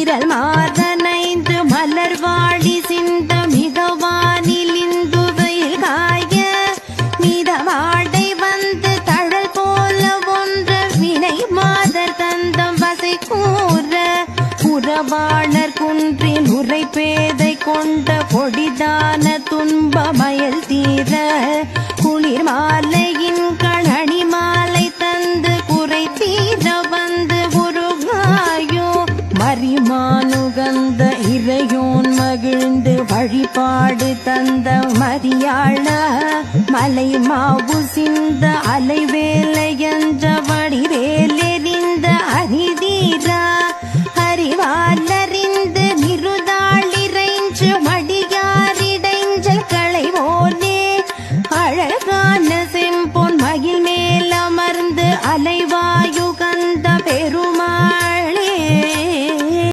விரல் மாதனைந்து மலர்வாடி சிந்த மிதவானில் இந்துவையில் காய மிதவாடை வந்து தழல் போல ஒன்று வினை மாதர் தந்தம் வசை கூற புறவாணர் குன்றில் உரை பேதை கொண்ட பொடிதான துன்பமயல் தீர குளிர் மாலையின் கழனி மாலை தந்து குறை தீர வந்து உருகாயோ மரிமானுகந்த இறையோன் மகிழ்ந்து வழிபாடு தந்த மரியாள மலை மாவு சிந்த அலைவேலை என்ற வடிவேலெறிந்த அரிதீரா அறிவால